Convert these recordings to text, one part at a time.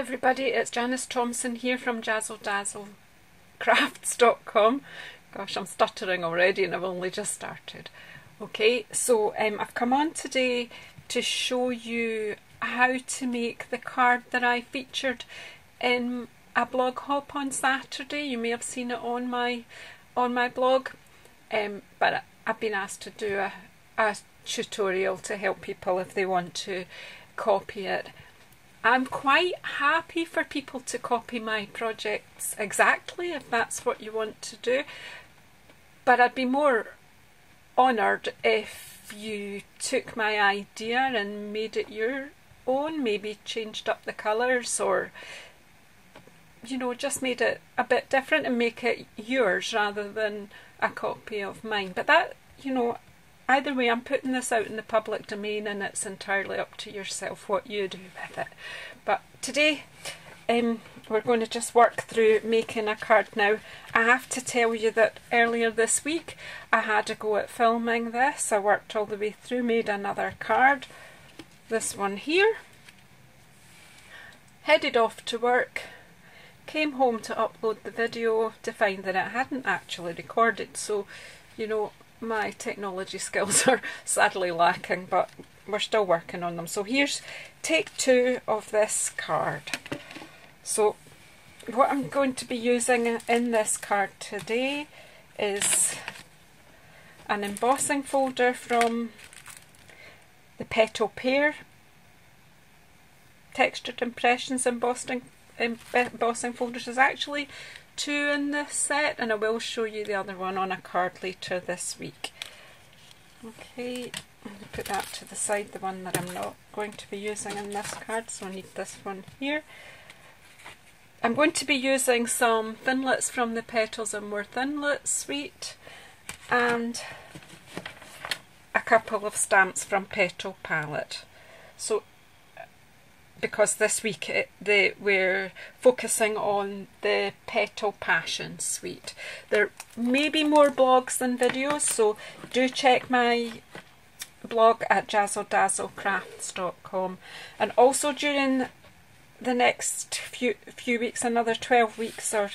everybody, it's Janice Thompson here from JazzleDazzleCrafts.com. Gosh, I'm stuttering already and I've only just started. Okay, so I've come on today to show you how to make the card that I featured in a blog hop on Saturday. You may have seen it on my blog, but I've been asked to do a tutorial to help people if they want to copy it. I'm quite happy for people to copy my projects exactly if that's what you want to do, but I'd be more honoured if you took my idea and made it your own, maybe changed up the colours or, you know, just made it a bit different and make it yours rather than a copy of mine. But that, you know, either way, I'm putting this out in the public domain and it's entirely up to yourself what you do with it. But today we're going to just work through making a card. Now, I have to tell you that earlier this week I had a go at filming this. I worked all the way through, made another card, this one here, headed off to work, came home to upload the video to find that it hadn't actually recorded. So, you know, my technology skills are sadly lacking, but we're still working on them. So here's take 2 of this card. So what I'm going to be using in this card today is an embossing folder from the Petal Passion Textured Impressions embossing folders. There's actually 2 in this set, and I will show you the other one on a card later this week. Okay, I'm going to put that to the side, the one that I'm not going to be using in this card, so I need this one here. I'm going to be using some thinlits from the Petals and More Thinlits suite and a couple of stamps from Petal Palette. So because this week we're focusing on the Petal Passion suite. There may be more blogs than videos, so do check my blog at JazzleDazzleCrafts.com. And also during the next few weeks, another 12 weeks or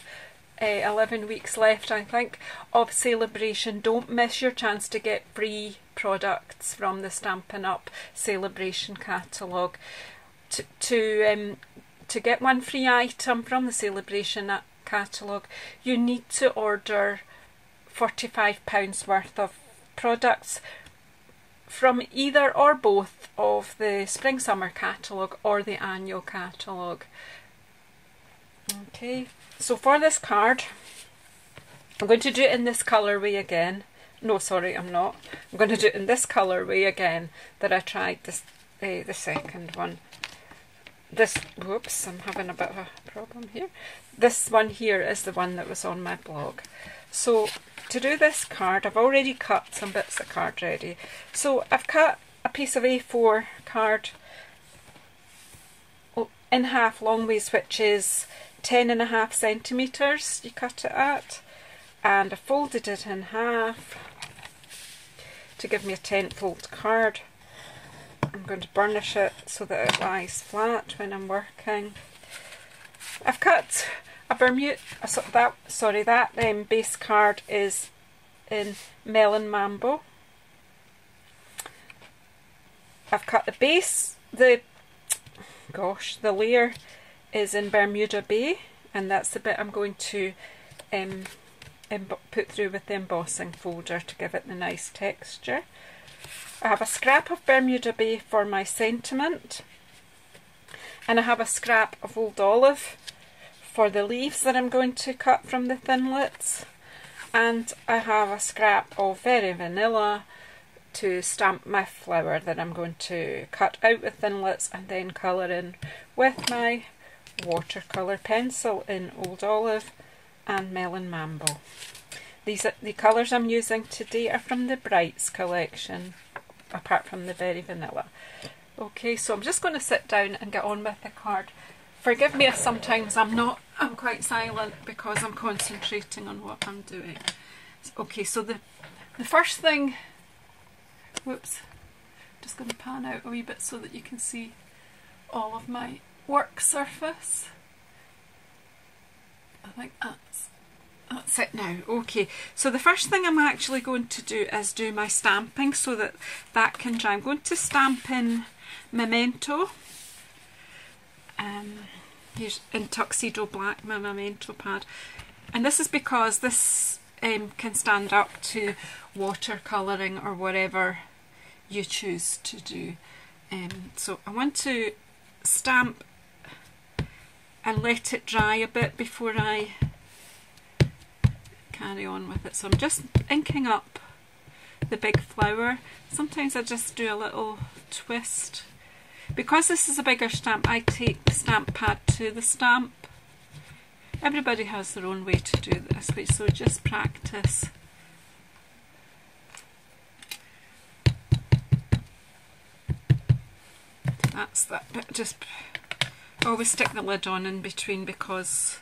11 weeks left, I think, of Celebration, don't miss your chance to get free products from the Stampin' Up! Celebration catalogue. To get one free item from the Celebration catalogue, you need to order £45 worth of products from either or both of the Spring Summer catalogue or the annual catalogue. Okay, so for this card, I'm going to do it in this colourway again. No, sorry, I'm not. I'm going to do it in this colourway again that I tried this the second one. Whoops, I'm having a bit of a problem here. This one here is the one that was on my blog. So to do this card, I've already cut some bits of card ready. So I've cut a piece of A4 card in half long ways, which is 10.5 centimetres you cut it at, and I folded it in half to give me a 10-fold card. I'm going to burnish it so that it lies flat when I'm working. I've cut a Bermuda, that base card is in Melon Mambo. I've cut the base, the layer is in Bermuda Bay, and that's the bit I'm going to put through with the embossing folder to give it the nice texture. I have a scrap of Bermuda Bay for my sentiment, and I have a scrap of Old Olive for the leaves that I'm going to cut from the thinlits, and I have a scrap of Very Vanilla to stamp my flower that I'm going to cut out with thinlits and then colour in with my watercolour pencil in Old Olive and Melon Mambo. The colours I'm using today are from the Brights collection, apart from the Very Vanilla. Okay, so I'm just going to sit down and get on with the card. Forgive me if sometimes I'm quite silent because I'm concentrating on what I'm doing. Okay, so the first thing, whoops, just going to pan out a wee bit so that you can see all of my work surface. I think that's it now. Okay, so the first thing I'm actually going to do is do my stamping so that that can dry. I'm going to stamp in Memento. Here's in Tuxedo Black, my Memento pad. And this is because this can stand up to watercolouring or whatever you choose to do. So I want to stamp and let it dry a bit before I carry on with it. So I'm just inking up the big flower. Sometimes I just do a little twist. Because this is a bigger stamp, I take the stamp pad to the stamp. Everybody has their own way to do this, so just practice. That's that bit. Just always stick the lid on in between because,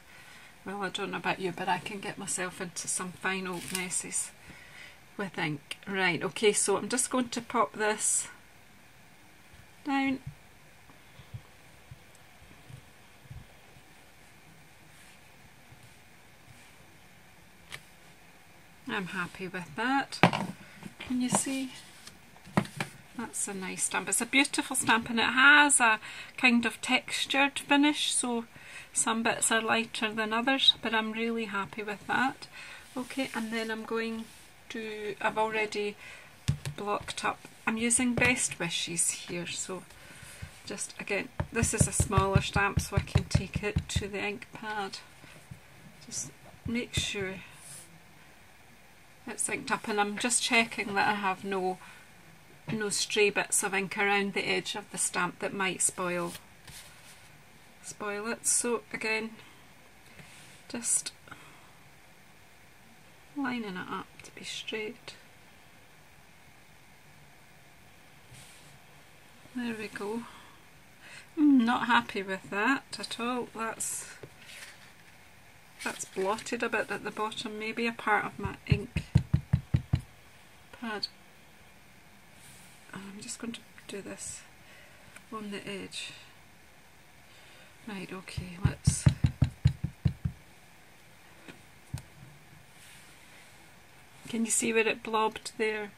well, I don't know about you, but I can get myself into some fine old messes with ink. Right, okay, so I'm just going to pop this down. I'm happy with that. Can you see? That's a nice stamp. It's a beautiful stamp and it has a kind of textured finish, so some bits are lighter than others, but I'm really happy with that. Okay, and then I'm going to, I've already blocked up, I'm using Best Wishes here, so just again, this is a smaller stamp so I can take it to the ink pad. Just make sure it's inked up, and I'm just checking that I have no stray bits of ink around the edge of the stamp that might spoil it. So again, just lining it up to be straight. There we go. I'm not happy with that at all. That's blotted a bit at the bottom, maybe a part of my ink pad. I'm just going to do this on the edge. Right, okay, let's... Can you see where it blobbed there?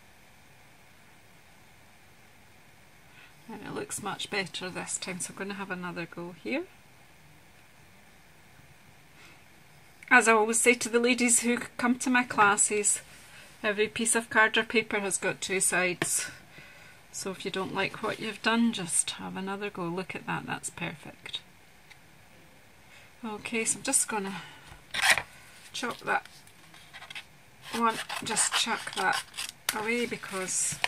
And it looks much better this time, so I'm going to have another go here. As I always say to the ladies who come to my classes, every piece of card or paper has got two sides. So if you don't like what you've done, just have another go. Look at that, that's perfect. Okay, so I'm just going to chop that one, just chuck that away because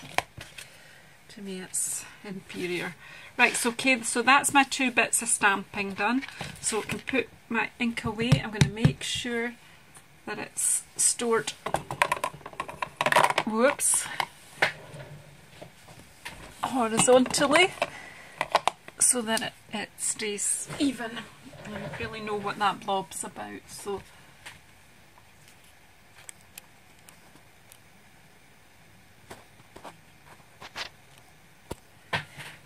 to me it's inferior. Right, so okay, so that's my 2 bits of stamping done. So I can put my ink away. I'm going to make sure that it's stored, whoops, horizontally so that it stays even. I don't really know what that blob's about, so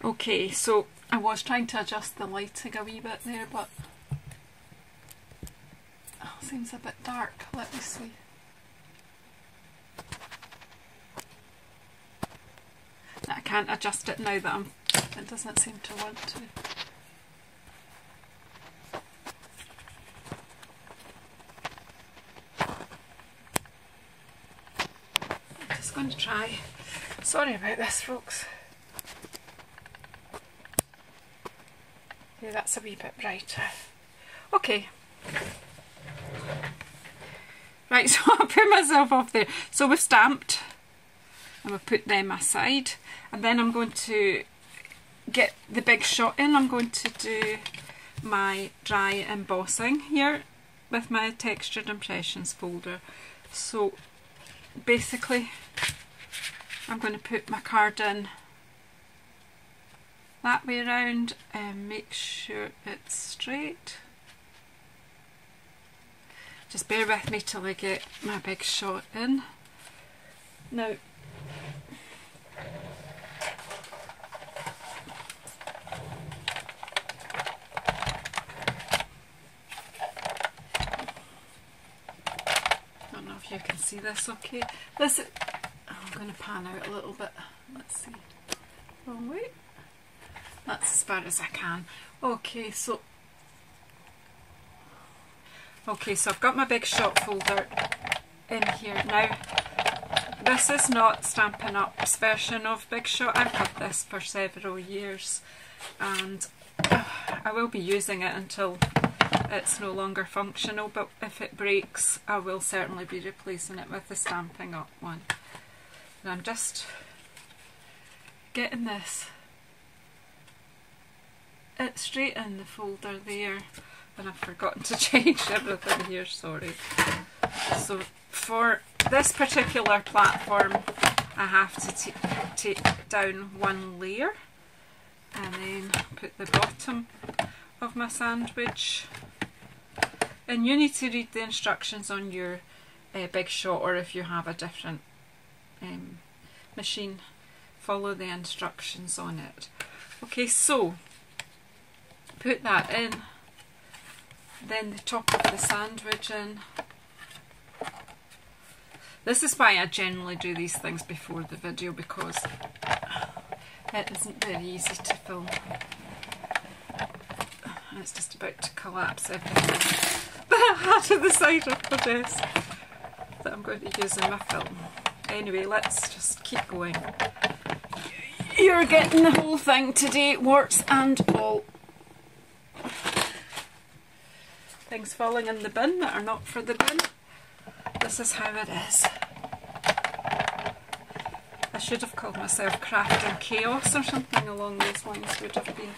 okay, so I was trying to adjust the lighting a wee bit there, but seems a bit dark. Let me see. I can't adjust it now that it doesn't seem to want to. I'm just going to try. Sorry about this, folks. Yeah, that's a wee bit brighter. Okay. Right, so I'll put myself off there. So we've stamped and we've put them aside, and then I'm going to get the big shot in. I'm going to do my dry embossing here with my Textured Impressions folder. So basically I'm going to put my card in that way around and make sure it's straight. Just bear with me till I get my big shot in. Now, see this okay. This, I'm going to pan out a little bit. Let's see. Wrong way. That's as far as I can. Okay, so I've got my Big Shot folder in here. Now, this is not Stampin' Up's version of Big Shot. I've had this for several years and I will be using it until it's no longer functional, but if it breaks I will certainly be replacing it with the Stampin' Up one. And I'm just getting this straight in the folder there, and I've forgotten to change everything here, sorry. So for this particular platform I have to take down one layer and then put the bottom of my sandwich. And you need to read the instructions on your Big Shot, or if you have a different machine, follow the instructions on it. Okay, so put that in, then the top of the sandwich in. This is why I generally do these things before the video, because it isn't very easy to film. It's just about to collapse everything that I had at the side of the desk that I'm going to use in my film. Anyway, let's just keep going. You're getting the whole thing today, warts and all. Things falling in the bin that are not for the bin. This is how it is. I should have called myself Crafting Chaos or something along those lines, would have been.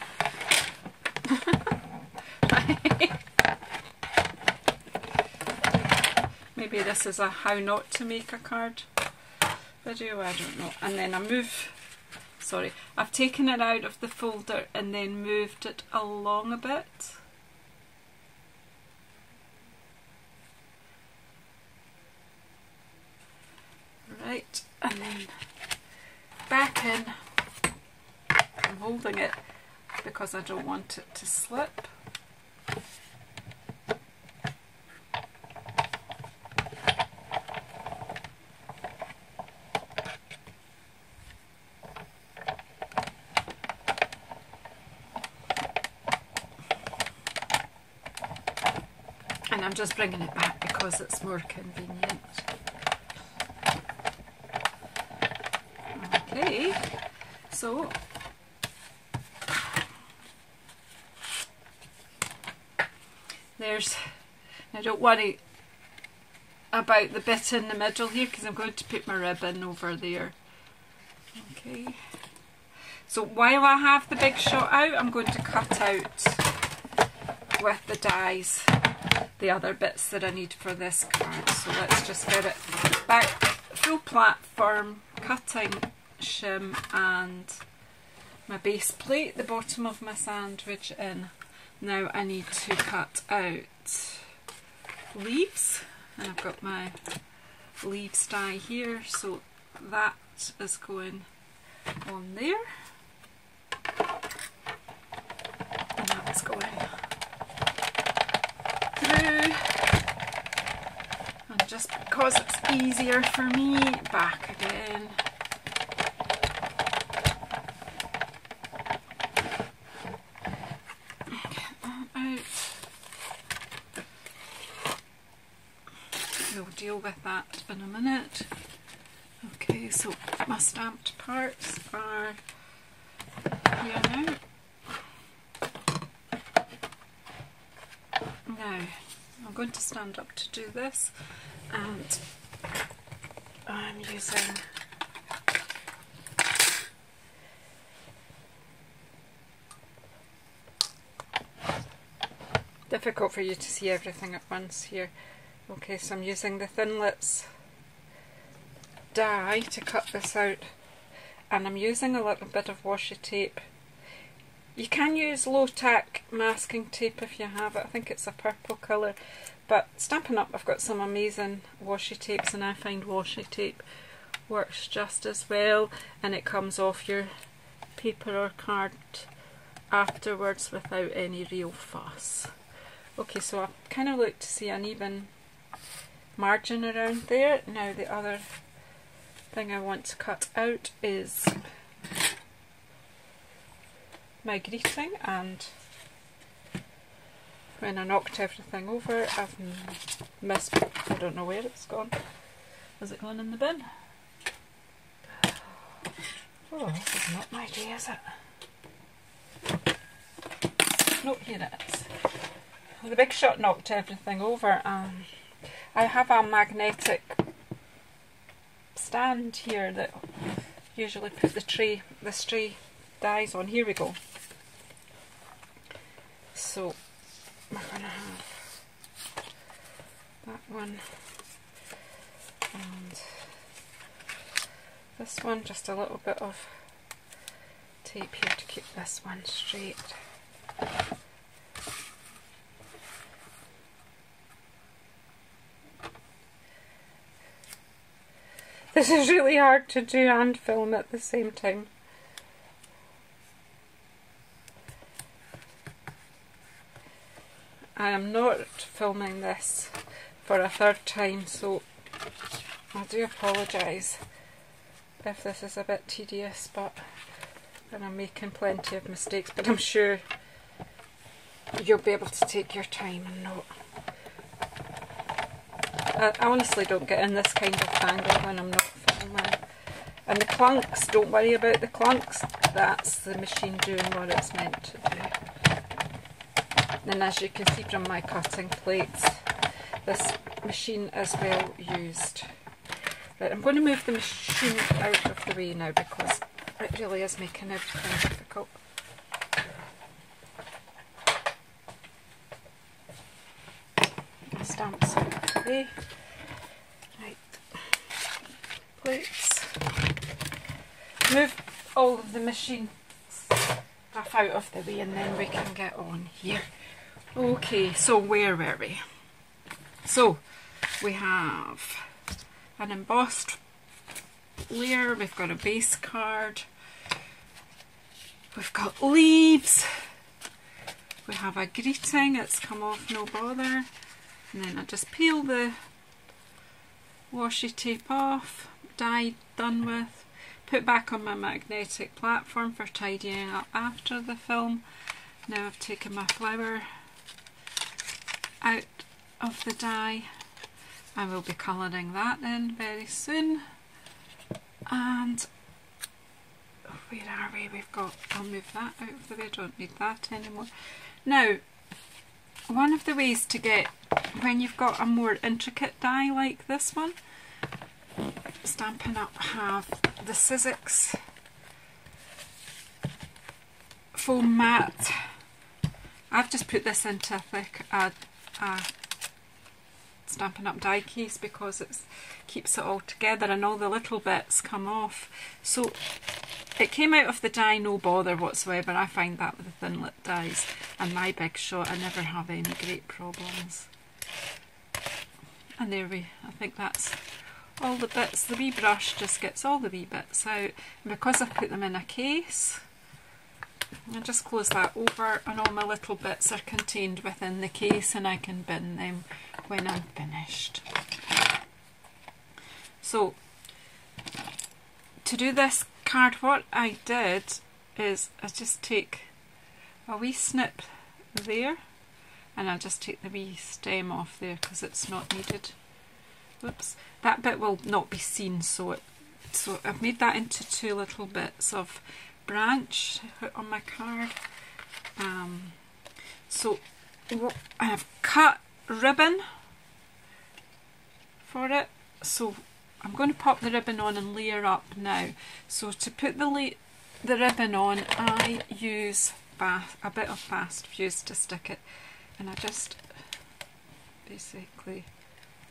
Maybe this is a how not to make a card video, I don't know. And then I've taken it out of the folder and then moved it along a bit. Right, and then back in. I'm holding it because I don't want it to slip. And I'm just bringing it back because it's more convenient. Okay, so now don't worry about the bit in the middle here because I'm going to put my ribbon over there. Okay, so while I have the Big Shot out, I'm going to cut out with the dies the other bits that I need for this card. So let's just get it back, full platform, cutting shim and my base plate, the bottom of my sandwich in. Now I need to cut out leaves, and I've got my leaves die here, so that is going on there, and that's going through, and just because it's easier for me, back again. We'll deal with that in a minute. Okay, so my stamped parts are here now. Now, I'm going to stand up to do this, and I'm using difficult for you to see everything at once here. Okay, so I'm using the Thinlits die to cut this out, and I'm using a little bit of washi tape. You can use low tack masking tape if you have it. I think it's a purple colour, but Stampin' Up, I've got some amazing washi tapes, and I find washi tape works just as well, and it comes off your paper or card afterwards without any real fuss. Okay, so I kind of look to see an even margin around there. Now the other thing I want to cut out is my greeting, and when I knocked everything over I've missed, I don't know where it's gone. Has it gone in the bin? Oh, this is not my day, is it? Nope, here it is. The Big Shot knocked everything over. I have a magnetic stand here that usually put the stray dies on. Here we go. So we're going to have that one and this one, just a little bit of tape here to keep this one straight. This is really hard to do and film at the same time. I am not filming this for a third time, so I do apologise if this is a bit tedious, and I'm making plenty of mistakes, but I'm sure you'll be able to take your time and not. I honestly don't get in this kind of tangle when I'm not filming. And the clunks, don't worry about the clunks, that's the machine doing what it's meant to do. And as you can see from my cutting plates, this machine is well used. Right, I'm going to move the machine out of the way now because it really is making everything difficult. Stamps out of the way. Right, plates. Move all of the machine stuff out of the way and then we can get on here. Okay, so where were we? So we have an embossed layer, we've got a base card, we've got leaves, we have a greeting, it's come off no bother, and then I just peel the washi tape off, die done with, put back on my magnetic platform for tidying up after the film. Now I've taken my flower out of the die. I will be colouring that in very soon. And where are we? We've got, I'll move that out of the way, I don't need that anymore. Now, one of the ways to get, when you've got a more intricate die like this one, Stampin' Up! Have the Sizzix foam mat. I've just put this into a Stampin' Up! Die case because it keeps it all together and all the little bits come off. So it came out of the die no bother whatsoever. I find that with the thin lit dies, and my Big Shot I never have any great problems. And there I think that's all the bits. The wee brush just gets all the wee bits out, and because I've put them in a case, I just close that over and all my little bits are contained within the case and I can bin them when I'm finished. So to do this card, what I did is I just take a wee snip there and I'll just take the wee stem off there because it's not needed. Whoops, that bit will not be seen, so I've made that into two little bits of branch on my card. So I've cut ribbon for it, so I'm going to pop the ribbon on and layer up now. So to put the ribbon on, I use a bit of fast fuse to stick it, and I just basically,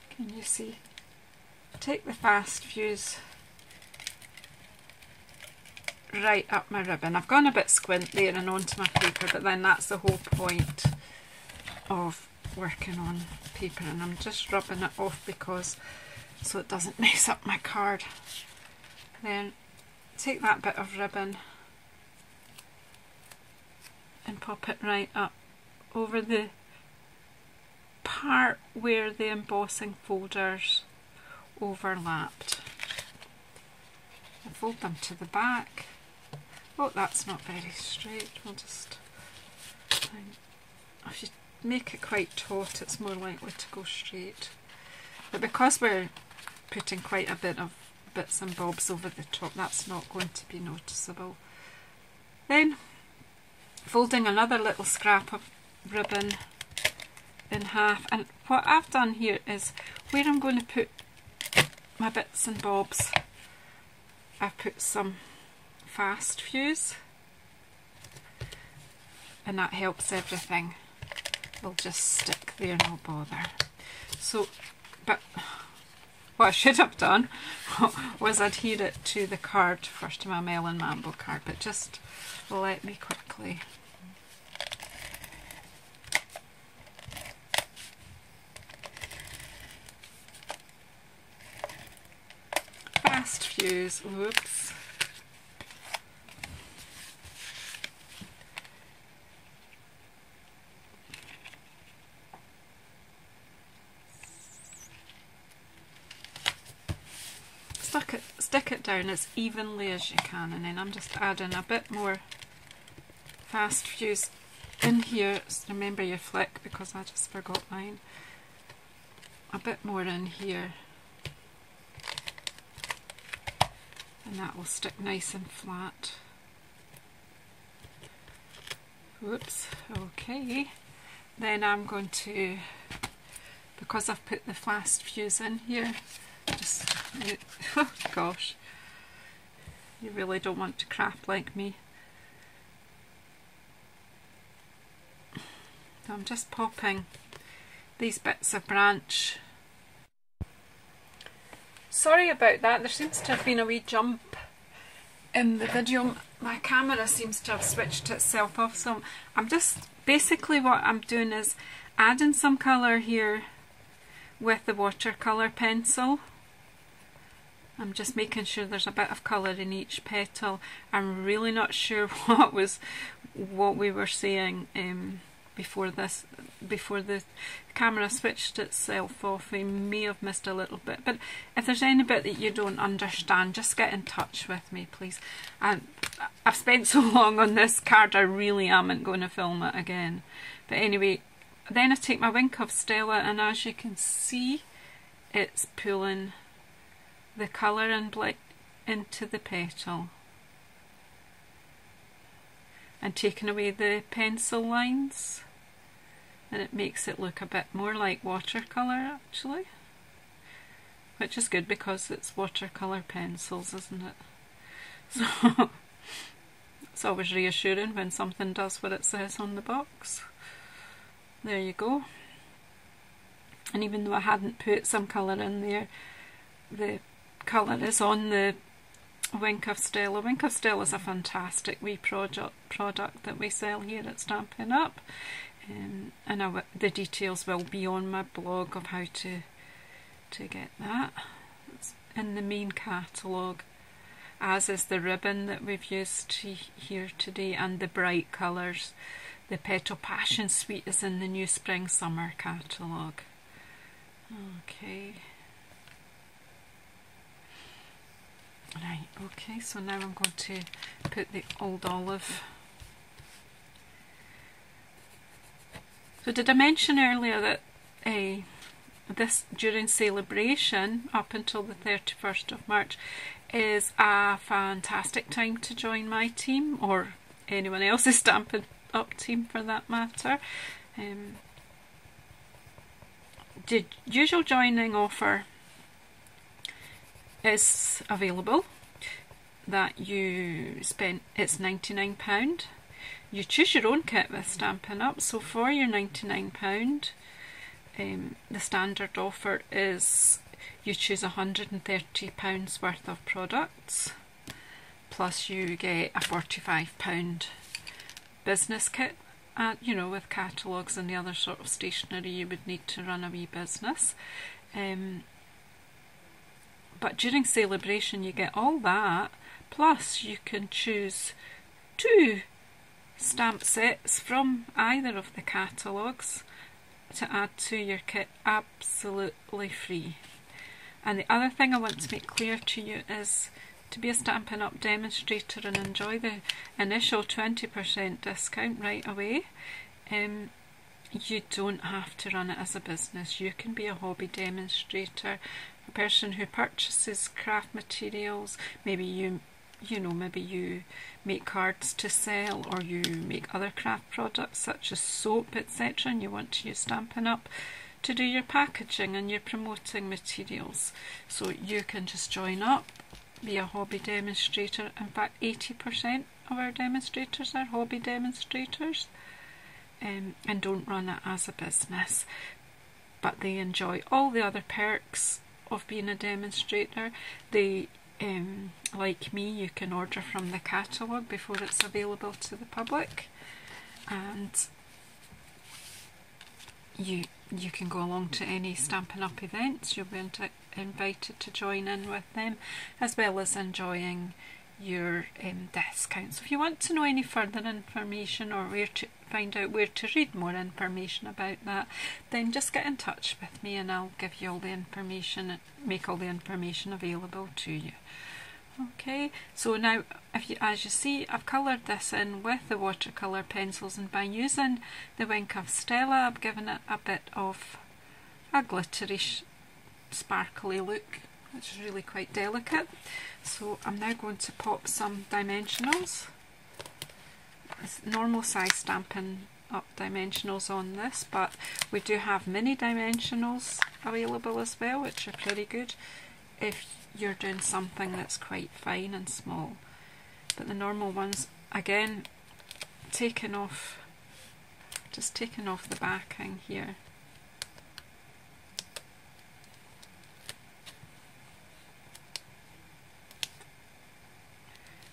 can you see, take the fast fuse right up my ribbon. I've gone a bit squint there and onto my paper, but then that's the whole point of working on paper, and I'm just rubbing it off because so it doesn't mess up my card. Then take that bit of ribbon and pop it right up over the part where the embossing folders overlapped. I fold them to the back. Oh, that's not very straight. We'll just, if you make it quite taut, it's more likely to go straight. But because we're putting quite a bit of bits and bobs over the top, that's not going to be noticeable. Then folding another little scrap of ribbon in half, and what I've done here is where I'm going to put my bits and bobs, I've put some fast fuse, and that helps everything. It'll just stick there, no bother. So, but what I should have done was adhere it to the card first, to my Melon Mambo card, but just let me quickly. Fast fuse, whoops. Stick it down as evenly as you can, and then I'm just adding a bit more fast fuse in here. Remember your flick, because I just forgot mine. A bit more in here, and that will stick nice and flat. Whoops, okay. Then I'm going to, because I've put the fast fuse in here, just, oh gosh, you really don't want to craft like me. So I'm just popping these bits of branch. Sorry about that, there seems to have been a wee jump in the video. My camera seems to have switched itself off, so I'm just, basically what I'm doing is adding some colour here with the watercolour pencil. I'm just making sure there's a bit of colour in each petal. I'm really not sure what we were saying before the camera switched itself off. We may have missed a little bit, but if there's any bit that you don't understand, just get in touch with me, please. And I've spent so long on this card, I really am going to film it again. But anyway, then I take my Wink of Stella, and as you can see, it's pulling the colour and light into the petal and taking away the pencil lines, and it makes it look a bit more like watercolour actually, which is good because it's watercolour pencils, isn't it? So it's always reassuring when something does what it says on the box. There you go. And even though I hadn't put some colour in there, the colour is on the Wink of Stella. Wink of Stella is a fantastic wee product that we sell here at Stampin' Up, and the details will be on my blog of how to get that. It's in the main catalogue, as is the ribbon that we've used here today, and the bright colours. The Petal Passion Suite is in the new Spring Summer catalogue. Okay. Right, okay, so now I'm going to put the Old Olive. So did I mention earlier that this, during celebration up until the 31st of March, is a fantastic time to join my team, or anyone else's Stampin' Up team for that matter. The usual joining offer is available, that you spend, it's £99. You choose your own kit with Stampin' Up, so for your £99, the standard offer is you choose £130 worth of products, plus you get a £45 business kit, you know, with catalogues and the other sort of stationery you would need to run a wee business. But during celebration you get all that, plus you can choose 2 stamp sets from either of the catalogues, to add to your kit absolutely free. And the other thing I want to make clear to you is to be a Stampin' Up! Demonstrator and enjoy the initial 20% discount right away, you don't have to run it as a business. You can be a hobby demonstrator, a person who purchases craft materials. Maybe you make cards to sell, or you make other craft products such as soap, etc., and you want to use Stampin' Up! To do your packaging and your promoting materials. So you can just join up, be a hobby demonstrator. In fact, 80% of our demonstrators are hobby demonstrators, and don't run it as a business. But they enjoy all the other perks of being a demonstrator. They, like me, you can order from the catalogue before it's available to the public, and you can go along to any Stampin' Up! Events. You'll be invited to join in with them, as well as enjoying your discounts. If you want to know any further information, or where to find out where to read more information about that, then just get in touch with me and I'll give you all the information, make all the information available to you. Okay, so now as you see, I've coloured this in with the watercolour pencils, and by using the Wink of Stella, I've given it a bit of a glittery, sparkly look, which is really quite delicate. So I'm now going to pop some dimensionals. It's normal size Stampin' Up! Dimensionals on this, but we do have mini dimensionals available as well, which are pretty good if you're doing something that's quite fine and small. But the normal ones, again, just taking off the backing here.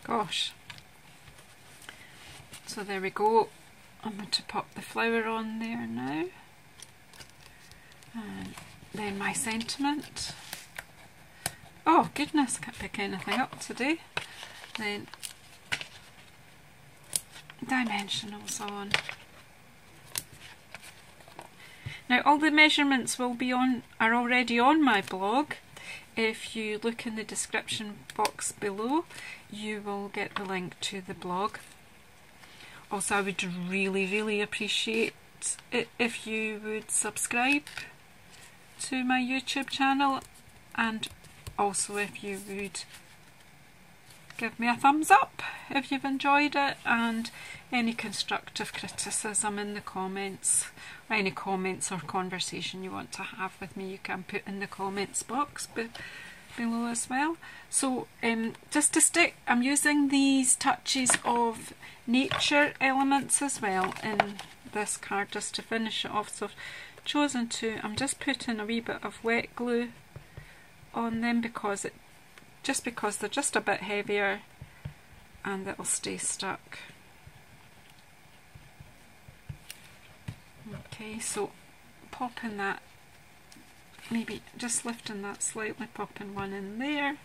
Gosh. So there we go. I'm going to pop the flower on there now. And then my sentiment. Oh goodness, can't pick anything up today. Then dimensionals on. Now all the measurements are already on my blog. If you look in the description box below, you will get the link to the blog. Also, I would really appreciate it if you would subscribe to my YouTube channel, and also if you would give me a thumbs up if you've enjoyed it, and any constructive criticism in the comments, or any comments or conversation you want to have with me, you can put in the comments box below as well. So just to stick, I'm using these touches of nature elements as well in this card just to finish it off. So I've chosen to, I'm just putting a wee bit of wet glue on them because they're just a bit heavier and it'll stay stuck. Okay, so popping that, maybe just lifting that slightly, popping one in there,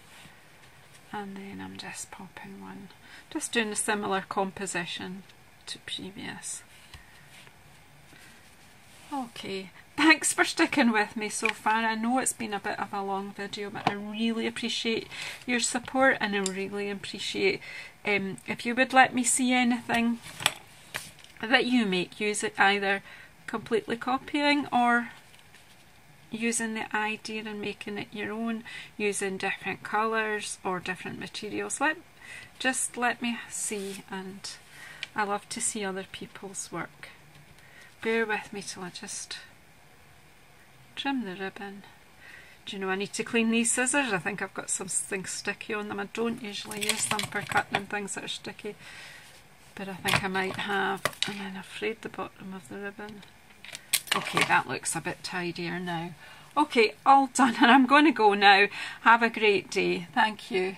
and then I'm just popping one, just doing a similar composition to previous. Okay, thanks for sticking with me so far. I know it's been a bit of a long video, but I really appreciate your support, and I really appreciate if you would let me see anything that you make, use it either completely copying or using the idea and making it your own, using different colours or different materials. Just let me see, and I love to see other people's work. Bear with me till I just trim the ribbon. Do you know, I need to clean these scissors. I think I've got something sticky on them. I don't usually use them for cutting things that are sticky, but I think I might have. And then I've frayed the bottom of the ribbon. Okay, that looks a bit tidier now. Okay, all done, and I'm going to go now. Have a great day. Thank you.